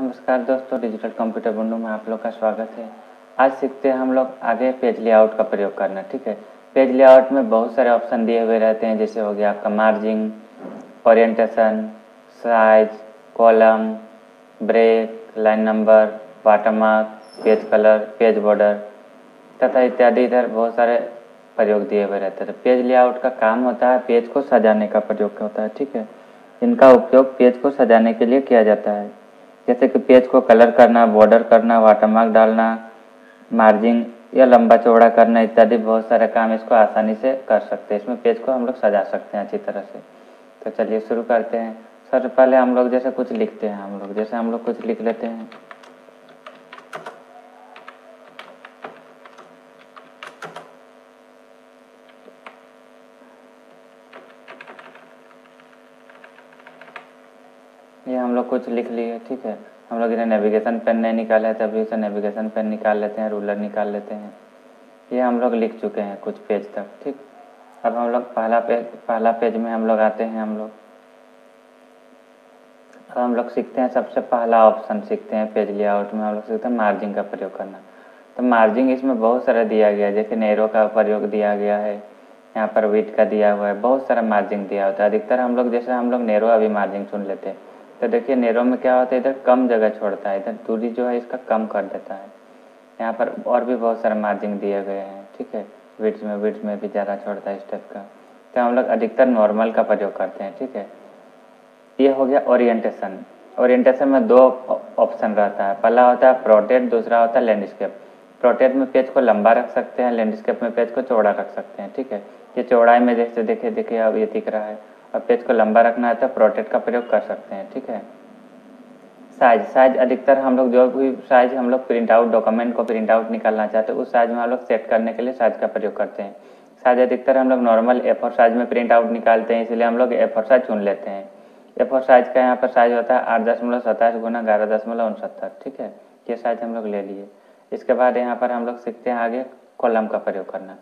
नमस्कार दोस्तों, digital computer बंधु में आप लोग का स्वागत है। आज सीखते हैं हम लोग आगे पेज लेआउट का प्रयोग करना। ठीक है, पेज लेआउट में बहुत सारे ऑप्शन दिए हुए रहते हैं, जैसे हो गया आपका margin, orientation, size, column, break, line number, watermark, page colour, page border तथा इत्यादि। इधर बहुत सारे प्रयोग दिए हुए रहते हैं। पेज लेआउट का काम होता है पेज को सजाने का प्रयोग होता है। ठीक है, इनका उपयोग पेज को सजाने के लिए किया जाता है, जैसे कि पेज को कलर करना, बॉर्डर करना, वाटरमार्क डालना, मार्जिन या लंबा चौड़ा करना इत्यादि। बहुत सारे काम इसको आसानी से कर सकते हैं। इसमें पेज को हम लोग सजा सकते हैं अच्छी तरह से। तो चलिए शुरू करते हैं। सबसे पहले हम लोग जैसे कुछ लिखते हैं, हम लोग कुछ लिख लेते हैं। ये हम लोग कुछ लिख लिए। ठीक है, हम लोग इधर नेविगेशन पेन नहीं निकाले हैं, तभी से नेविगेशन पेन निकाल लेते हैं, रूलर निकाल लेते हैं। ये हम लोग लिख चुके हैं कुछ पेज तक। ठीक, अब हम लोग पहला पेज में हम लोग आते हैं। अब हम लोग सीखते हैं, सबसे पहला ऑप्शन सीखते हैं पेज लेआउट में। हम लोग सीखते हैं मार्जिन का प्रयोग करना। तो मार्जिन इसमें बहुत सारा दिया गया है, जैसे नैरो का प्रयोग दिया गया है, यहाँ पर विड्थ का दिया हुआ है, बहुत सारा मार्जिन दिया होता है। अधिकतर हम लोग नैरो अभी मार्जिन चुन लेते हैं। तो देखिए नैरो में क्या होता है, इधर कम जगह छोड़ता है, इधर दूरी जो है इसका कम कर देता है। यहाँ पर और भी बहुत सारे मार्जिन दिए गए हैं। ठीक है, विड्थ में भी ज़्यादा छोड़ता है इस टाइप का। तो हम लोग अधिकतर नॉर्मल का प्रयोग करते हैं। ठीक है, ये हो गया ओरिएंटेशन। ओरिएंटेशन में दो ऑप्शन रहता है, पहला होता है प्रोटेट, दूसरा होता है लैंडस्केप। प्रोटेट में पेज को लंबा रख सकते हैं, लैंडस्केप में पेज को चौड़ा रख सकते हैं। ठीक है, ये चौड़ाई में जैसे देखिए अब ये दिख रहा है, और पेज को लंबा रखना है तो प्रोटेट का प्रयोग कर सकते हैं। ठीक है, साइज अधिकतर हम लोग जो भी साइज हम लोग प्रिंट आउट डॉक्यूमेंट को प्रिंट आउट निकालना चाहते हैं, उस साइज में हम लोग सेट करने के लिए साइज का प्रयोग करते हैं। साइज अधिकतर हम लोग नॉर्मल A4 साइज में प्रिंट आउट निकालते हैं, इसलिए हम लोग A4 साइज चुन लेते हैं। A4 साइज का यहाँ पर साइज होता है 8.27 गुना 11.69। ठीक है, ये साइज हम लोग ले लिए। इसके बाद यहाँ पर हम लोग सीखते हैं आगे कॉलम का प्रयोग करना।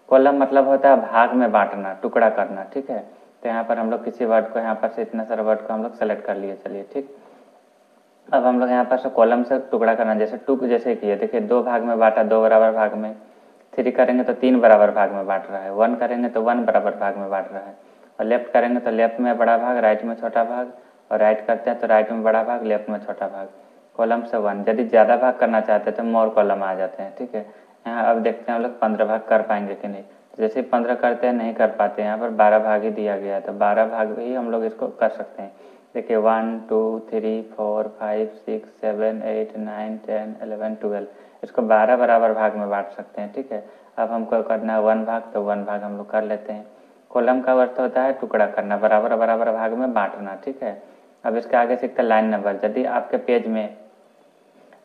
कॉलम मतलब होता है भाग में बांटना, टुकड़ा करना। ठीक है, तो यहाँ पर हम लोग किसी वर्ड को यहाँ पर से इतना सारा वर्ड को हम लोग सेलेक्ट कर लिए। चलिए ठीक, अब हम लोग यहाँ पर से कॉलम से टुकड़ा करना, जैसे किए देखिए, 2 भाग में बांटा, 2 बराबर भाग में। 3 करेंगे तो 3 बराबर भाग में बांट रहा है। 1 करेंगे तो 1 बराबर भाग में बांट रहा है। और लेफ्ट करेंगे तो लेफ्ट में बड़ा भाग, राइट में छोटा भाग, और राइट करते हैं तो राइट में बड़ा भाग, लेफ्ट में छोटा भाग। कॉलम से 1, यदि ज़्यादा भाग करना चाहते हैं तो मोर कॉलम आ जाते हैं। ठीक है, यहाँ अब देखते हैं हम लोग 15 भाग कर पाएंगे कि नहीं। जैसे 15 करते हैं नहीं कर पाते, यहाँ पर 12 भाग ही दिया गया है, तो 12 भाग ही हम लोग इसको कर सकते हैं। देखिए 1 2 3 4 5 6 7 8 9 10 11 12, इसको 12 बराबर भाग में बांट सकते हैं। ठीक है, अब हमको करना है 1 भाग, तो 1 भाग हम लोग कर लेते हैं। कॉलम का अर्थ होता है टुकड़ा करना, बराबर बराबर भाग में बांटना। ठीक है, अब इसके आगे सीखते हैं लाइन नंबर। यदि आपके पेज में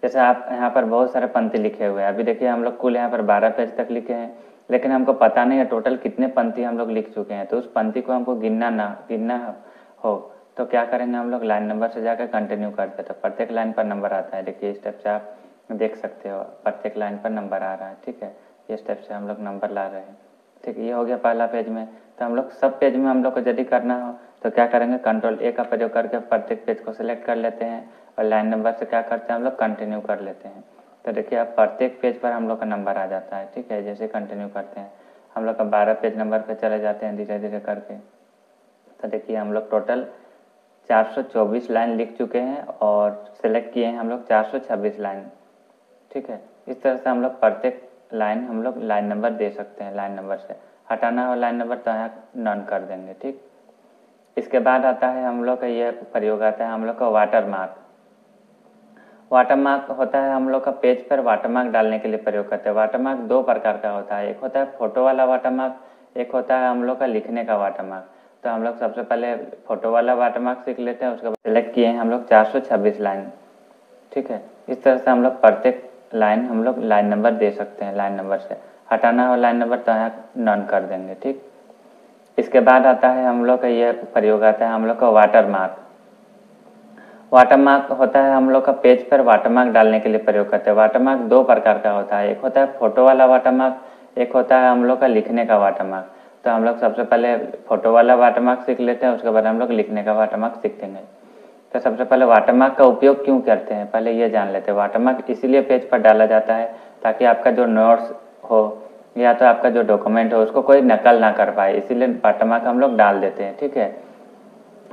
जैसे आप यहाँ पर बहुत सारे पंक्ति लिखे हुए हैं, अभी देखिए हम लोग कुल यहाँ पर 12 पेज तक लिखे हैं, लेकिन हमको पता नहीं है टोटल कितने पंक्ति हम लोग लिख चुके हैं। तो उस पंक्ति को हमको गिनना हो तो क्या करेंगे, हम लोग लाइन नंबर से जाकर कंटिन्यू करते हैं। तो प्रत्येक लाइन पर नंबर आता है, देखिए इस टाइप से आप देख सकते हो, प्रत्येक लाइन पर नंबर आ रहा है। ठीक है, इस टाइप से हम लोग नंबर ला रहे हैं। ठीक, ये हो गया पहला पेज में। तो हम लोग सब पेज में हम लोग को यदि करना हो तो क्या करेंगे, Ctrl+A का प्रयोग करके प्रत्येक पेज को सिलेक्ट कर लेते हैं, और लाइन नंबर से क्या करते हैं हम लोग कंटिन्यू कर लेते हैं। तो देखिए अब प्रत्येक पेज पर हम लोग का नंबर आ जाता है। ठीक है, जैसे कंटिन्यू करते हैं हम लोग का 12 पेज नंबर पे चले जाते हैं धीरे धीरे करके। तो देखिए हम लोग टोटल 424 लाइन लिख चुके हैं, और सिलेक्ट किए हैं हम लोग 426 लाइन। ठीक है, इस तरह से हम लोग प्रत्येक लाइन हम लोग लाइन नंबर दे सकते हैं। लाइन नंबर से हटाना हो लाइन नंबर तो यहाँ नन कर देंगे। ठीक, इसके बाद आता है हम लोग का ये प्रयोग आता है हम लोग का वाटरमार्क। वाटरमार्क होता है हम लोग का पेज पर वाटरमार्क डालने के लिए प्रयोग करते हैं। वाटरमार्क 2 प्रकार का होता है, एक होता है फोटो वाला वाटरमार्क, एक होता है हम लोग का लिखने का वाटरमार्क। तो हम लोग सबसे पहले फोटो वाला वाटरमार्क सीख लेते हैं, उसके बाद सिलेक्ट किए हैं हम लोग 426 लाइन। ठीक है, इस तरह से हम लोग प्रत्येक लाइन हम लोग लाइन नंबर दे सकते हैं। लाइन नंबर से हटाना हो लाइन नंबर तो यहाँ नन कर देंगे। ठीक, इसके बाद आता है हम लोग का ये प्रयोग आता है हम लोग का वाटरमार्क। वाटरमार्क होता है हम लोग का पेज पर वाटरमार्क डालने के लिए प्रयोग करते हैं। वाटरमार्क 2 प्रकार का होता है, एक होता है फोटो वाला वाटरमार्क, एक होता है हम लोग का लिखने का वाटरमार्क। तो हम लोग सबसे पहले फोटो वाला वाटरमार्क सीख लेते हैं, उसके बाद हम लोग लिखने का वाटरमार्क सीखेंगे। तो सबसे पहले वाटरमार्क का उपयोग क्यों करते हैं, पहले ये जान लेते हैं। वाटरमार्क इसीलिए पेज पर डाला जाता है ताकि आपका जो नोट्स हो या तो आपका जो डॉक्यूमेंट हो उसको कोई नकल ना कर पाए, इसीलिए वाटरमार्क हम लोग डाल देते हैं। ठीक है,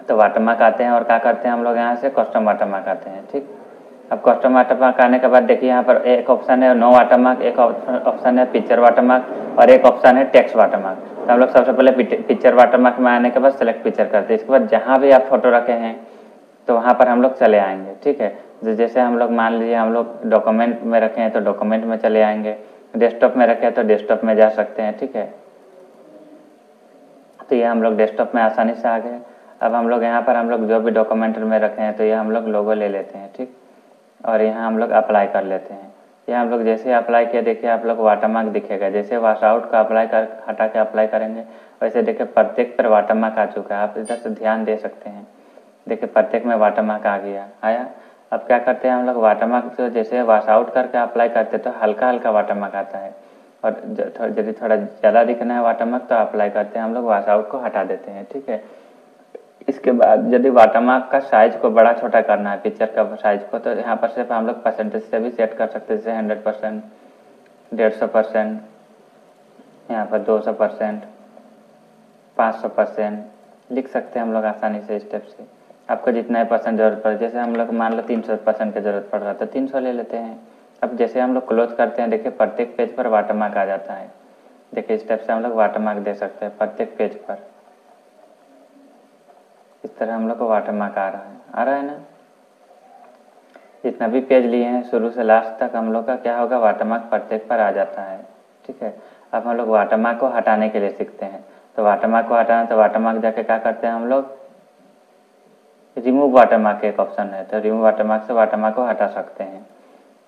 तो वाटरमार्क आते हैं और क्या करते हैं हम लोग यहाँ से कस्टम वाटरमार्क आते हैं। ठीक, अब कस्टम वाटरमार्क आने के बाद देखिए यहाँ पर एक ऑप्शन है नो वाटरमार्क, एक ऑप्शन है पिक्चर वाटरमार्क और एक ऑप्शन है टेक्स्ट वाटरमार्क। तो हम लोग सबसे पहले पिक्चर वाटरमार्क में आने के बाद सेलेक्ट पिक्चर करते हैं। इसके बाद जहाँ भी आप फोटो रखे हैं तो वहाँ पर हम लोग चले आएंगे। ठीक है, जैसे हम लोग मान लीजिए हम लोग डॉक्यूमेंट में रखे हैं तो डॉक्यूमेंट में चले आएंगे, डेस्कटॉप में रखे हैं तो डेस्कटॉप में जा सकते हैं। ठीक है, तो ये हम लोग डेस्कटॉप में आसानी से आ गए। अब हम लोग यहाँ पर हम लोग जो भी डॉक्यूमेंट में रखे हैं तो ये हम लोग लोगो ले लेते हैं। ठीक, और यहाँ हम लोग अप्लाई कर लेते हैं। ये हम लोग जैसे अप्लाई किया देखिए आप लोग वाटरमार्क दिखेगा, जैसे वॉश आउट का अप्लाई कर हटा के अप्लाई करेंगे वैसे देखिए प्रत्येक पर वाटरमार्क आ चुका है। आप इधर से ध्यान दे सकते हैं, देखिए प्रत्येक में वाटरमार्क आ गया आया। अब क्या करते हैं हम लोग वाटरमार्क तो जैसे वॉश आउट करके अप्लाई करते तो हल्का हल्का वाटरमार्क आता है, और यदि थोड़ा ज़्यादा दिखना है वाटरमार्क तो अप्लाई करते हैं हम लोग वॉश आउट को हटा देते हैं। ठीक है, इसके बाद यदि वाटरमार्क का साइज को बड़ा छोटा करना है पिक्चर का साइज को तो यहाँ पर सिर्फ हम लोग परसेंटेज से भी सेट कर सकते हैं, जैसे 100%, 150%, यहाँ पर 200%, 500% लिख सकते हैं हम लोग आसानी से स्टेप से। आपको जितना ही परसेंट जरूरत पड़े, जैसे हम लोग मान लो 300% की जरूरत पड़ रहा है तो 300 ले लेते हैं। अब जैसे हम लोग क्लोज करते हैं देखिए प्रत्येक पेज पर वाटरमार्क आ जाता है। देखिए स्टेप से हम लोग वाटरमार्क दे सकते हैं प्रत्येक पेज पर, इस तरह हम लोग को वाटरमार्क आ रहा है ना। जितना भी पेज लिए हैं शुरू से लास्ट तक हम लोग का क्या होगा वाटरमार्क प्रत्येक पर आ जाता है। ठीक है, अब हम लोग वाटरमार्क को हटाने के लिए सीखते हैं। तो वाटरमार्क को हटाना तो वाटरमार्क जाके क्या करते हैं हम लोग रिमूव वाटरमार्क एक ऑप्शन है, तो रिमूव वाटरमार्क से वाटरमार्क को हटा सकते हैं।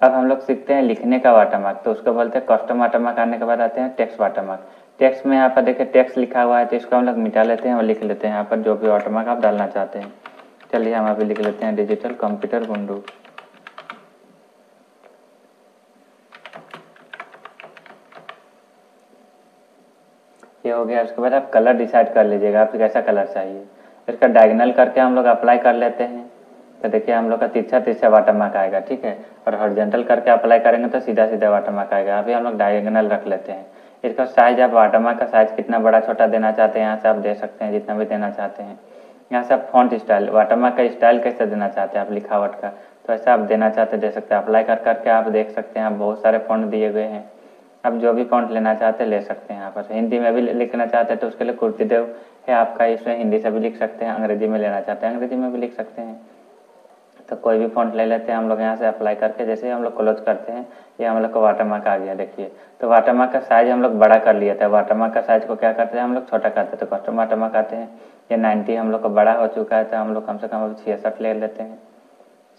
अब हम लोग सीखते हैं लिखने का वाटरमार्क, तो उसको बोलते हैं कस्टम वाटरमार्क। आने के बाद आते हैं टेक्स्ट वाटरमार्क। टेक्स्ट में यहाँ पर देखिए टेक्स्ट लिखा हुआ है तो इसको हम लोग मिटा लेते हैं और लिख लेते हैं यहाँ पर जो भी वाटरमार्क आप डालना चाहते हैं। चलिए हम अभी लिख लेते हैं डिजिटल कंप्यूटर गुंडू। ये हो गया। उसके बाद आप कलर डिसाइड कर लीजिएगा आपको कैसा कलर चाहिए। इसका डायगोनल करके हम लोग अप्लाई कर लेते हैं तो देखिए हम लोग का तिरछा तिरछा वाटरमार्क आएगा। ठीक है, और हॉरिजॉन्टल करके अप्लाई करेंगे तो सीधा सीधा वाटरमार्क आएगा। अभी हम लोग डायगोनल रख लेते हैं। इसका साइज आप वाटरमार्क का साइज कितना बड़ा छोटा देना चाहते हैं यहाँ से आप दे सकते हैं, जितना भी देना चाहते हैं। यहाँ से आप फॉन्ट स्टाइल वाटरमार्क का स्टाइल कैसे देना चाहते हैं आप लिखावट का, तो ऐसा आप देना चाहते दे सकते हैं। अप्लाई कर करके आप देख सकते हैं आप बहुत सारे फॉन्ट दिए गए हैं, आप जो भी फॉन्ट लेना चाहते हैं ले सकते हैं। यहाँ पर हिंदी में भी लिखना चाहते हैं तो उसके लिए कुर्तीदेव है आपका, इसमें हिंदी से भी लिख सकते हैं, अंग्रेजी में लेना चाहते हैं अंग्रेजी में भी लिख सकते हैं। तो कोई भी फॉन्ट ले लेते हैं हम लोग यहाँ से अप्लाई करके। जैसे हम लोग क्लोज करते हैं ये हम लोग को वाटरमार्क आ गया। देखिए तो वाटरमार्क का साइज हम लोग बड़ा कर लिया था। वाटरमार्क का साइज को क्या करते हैं हम लोग छोटा करते हैं, तो कस्टम वाटरमार्क आते हैं। ये 90 हम लोग को बड़ा हो चुका है तो हम लोग कम से कम अभी 66 ले लेते हैं।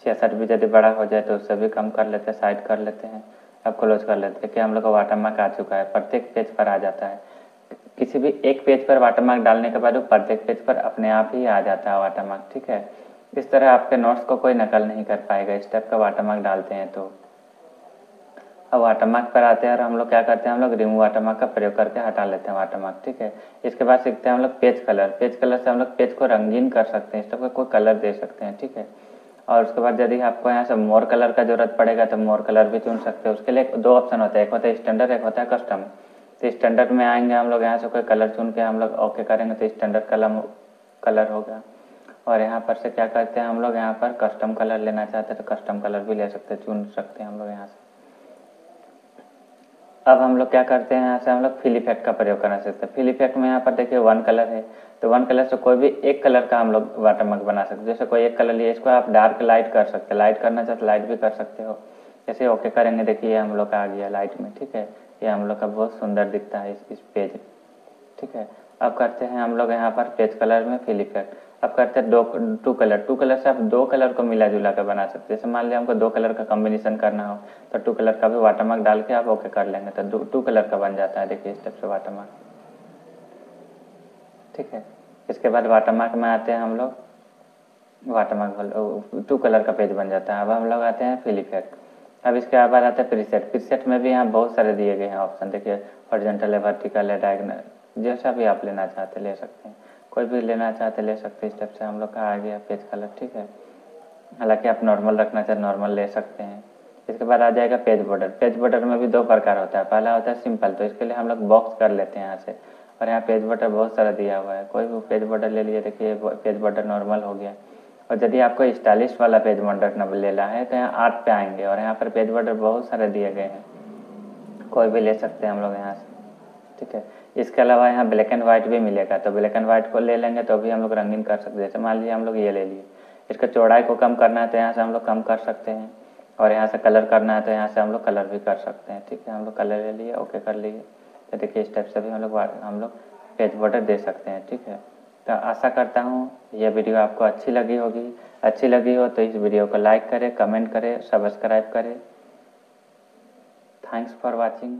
66 भी यदि बड़ा हो जाए तो उससे भी कम कर लेते हैं, साइड कर लेते हैं। अब क्लोज कर लेते हैं कि हम लोग का वाटरमार्क आ चुका है, प्रत्येक पेज पर आ जाता है। किसी भी एक पेज पर वाटरमार्क डालने के बाद वो प्रत्येक पेज पर अपने आप ही आ जाता है वाटरमार्क। ठीक है, इस तरह आपके नोट्स को कोई नकल नहीं कर पाएगा इस टाइप का वाटरमार्क डालते हैं तो। अब वाटरमार्क पर आते हैं और हम लोग क्या करते हैं हम लोग रिमूव वाटरमार्क का प्रयोग करके हटा लेते हैं वाटरमार्क। ठीक है, इसके बाद सीखते हैं हम लोग पेज कलर। पेज कलर से हम लोग पेज को रंगीन कर सकते हैं, इस टाइप का कोई कलर दे सकते हैं। ठीक है, और उसके बाद यदि आपको यहाँ से मोर कलर का जरूरत पड़ेगा तो मोर कलर भी चुन सकते हैं। उसके लिए दो ऑप्शन होता है, एक होता है स्टैंडर्ड, एक होता है कस्टम। तो स्टैंडर्ड में आएंगे हम लोग, यहाँ से कोई कलर चुन के हम लोग ओके करेंगे तो स्टैंडर्ड कलर होगा। और यहाँ पर से क्या करते हैं हम लोग यहाँ पर कस्टम कलर लेना चाहते हैं तो कस्टम कलर भी ले सकते हैं, चुन सकते हैं हम लोग यहाँ से। अब हम लोग क्या करते हैं यहाँ से हम लोग फिल इफेक्ट का प्रयोग करना सकते हैं। फिल इफेक्ट में यहाँ पर देखिए वन कलर है तो वन कलर से कोई भी एक कलर का हम लोग वाटरमार्क बना सकते हैं। जैसे कोई एक कलर लिए इसको आप डार्क लाइट कर सकते हैं, लाइट करना चाहते लाइट भी कर सकते हो। जैसे ओके करेंगे देखिए हम लोग का आ गया लाइट में। ठीक है, ये हम लोग का बहुत सुंदर दिखता है इस पेज। ठीक है, अब करते हैं हम लोग यहाँ पर पेज कलर में फिल इफेक्ट। अब करते हैं टू कलर से आप दो कलर को मिला जुला कर बना सकते हैं। जैसे मान लिया हमको दो कलर का कॉम्बिनेशन करना हो तो टू कलर का भी वाटरमार्क डाल के आप ओके कर लेंगे तो टू कलर का बन जाता है। देखिए इस टाइप से वाटरमार्क। ठीक है, इसके बाद वाटरमार्क में आते हैं हम लोग, वाटरमार्क टू कलर का पेज बन जाता है। अब हम लोग आते हैं फिल इफेक्ट। अब इसके बाद आता है प्रीसेट। प्रीसेट में भी यहाँ बहुत सारे दिए गए हैं ऑप्शन, देखिए हॉरिजॉन्टल है, वर्टिकल है, डायगोनल, जैसा भी आप लेना चाहते ले सकते हैं, कोई भी लेना चाहते ले सकते हैं। इस टाइप से हम लोग का आ गया पेज कलर। ठीक है, हालांकि आप नॉर्मल रखना चाहे नॉर्मल ले सकते हैं। इसके बाद आ जाएगा पेज बॉर्डर। पेज बॉर्डर में भी दो प्रकार होता है, पहला होता है सिंपल, तो इसके लिए हम लोग बॉक्स कर लेते हैं यहाँ से, और यहाँ पेज बॉर्डर बहुत सारा दिया हुआ है, कोई भी पेज बॉर्डर ले लीजिए। देखिए पेज बॉर्डर नॉर्मल हो गया। और यदि आपको स्टाइलिश वाला पेज बॉर्डर लेना है तो यहाँ आर्ट पे आएंगे और यहाँ पर पेज बॉर्डर बहुत सारे दिए गए हैं, कोई भी ले सकते हैं हम लोग यहाँ से, ठीक है। इसके अलावा यहाँ ब्लैक एंड व्हाइट भी मिलेगा, तो ब्लैक एंड व्हाइट को ले लेंगे तो भी हम लोग रंगीन कर सकते हैं। जैसे मान लीजिए हम लोग ये ले लिए, इसका चौड़ाई को कम करना है तो यहाँ से हम लोग कम कर सकते हैं, और यहाँ से कलर करना है तो यहाँ से हम लोग कलर भी कर सकते हैं, ठीक है। हम लोग कलर ले लिए, ओके कर लिए, तो देखिए इस टाइप से भी हम लोग पेज बॉर्डर दे सकते हैं, ठीक है। तो आशा करता हूँ यह वीडियो आपको अच्छी लगी होगी। अच्छी लगी हो तो इस वीडियो को लाइक करें, कमेंट करें, सब्सक्राइब करें। Thanks for watching.